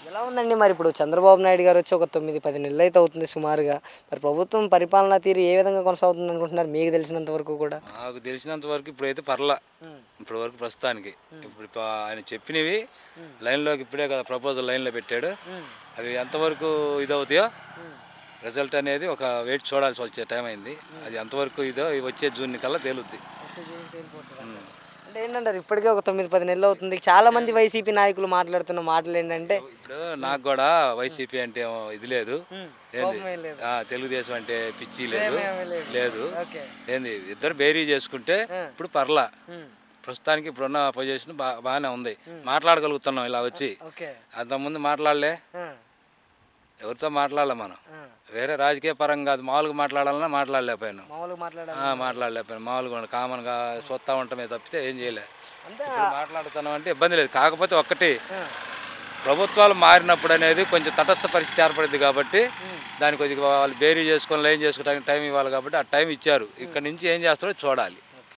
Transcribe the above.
ఎలా ఉందండి మరి ఇప్పుడు చంద్రబాబు నాయుడు గారు వచ్చి ఒక 9, 10 నెలలు అయితే అవుతుంది సుమారుగా. మరి ప్రభుత్వం పరిపాలనా తీరు ఏ విధంగా కొనసాగుతుంది అనుకుంటున్నారు మీకు తెలిసినంత వరకు కూడా? నాకు తెలిసినంత వరకు ఇప్పుడైతే పర్లా. ఇప్పటి వరకు ప్రస్తుతానికి ఇప్పుడు ఆయన చెప్పినవి లైన్లోకి ఇప్పుడే కదా ప్రపోజల్ లైన్లో పెట్టాడు. అవి ఎంతవరకు ఇదవుతాయో రిజల్ట్ అనేది ఒక వెయిట్ చూడాల్సి వచ్చే టైం అయింది. అది ఎంతవరకు ఇదో వచ్చే జూన్ కల్లా తేలుద్ది. అంటే ఏంటంటారు ఇప్పటికే ఒక 9, 10 నెలలు అవుతుంది. చాలా మంది వైసీపీ నాయకులు మాట్లాడుతున్న మాటలు ఏంటంటే ఇప్పుడు నాకు కూడా వైసీపీ అంటే ఇది లేదు, ఏంది తెలుగుదేశం అంటే పిచ్చి లేదు లేదు ఏంది, ఇద్దరు బేరీ చేసుకుంటే ఇప్పుడు పర్లా. ప్రస్తుతానికి ఇప్పుడున్న పొజిషన్ బాగానే ఉంది, మాట్లాడగలుగుతున్నాం ఇలా వచ్చి. అంతకుముందు మాట్లాడలే, ఎవరితో మాట్లాడలే మనం. వేరే రాజకీయ పరంగా కాదు, మామూలుగా మాట్లాడాలన్నా మాట్లాడలేకపోయాను. మామూలుగా కామన్గా చూస్తూ ఉండటమే తప్పితే ఏం చేయలే. ఇప్పుడు మాట్లాడుతున్నాం అంటే ఇబ్బంది లేదు. కాకపోతే ఒక్కటి, ప్రభుత్వాలు మారినప్పుడు అనేది కొంచెం తటస్థ పరిస్థితి ఏర్పడింది కాబట్టి దాన్ని కొంచెం వాళ్ళు బేరీ చేసుకొని లైన్ చేసుకోవడానికి టైం ఇవ్వాలి కాబట్టి ఆ టైం ఇచ్చారు. ఇక్కడ నుంచి ఏం చేస్తారో చూడాలి.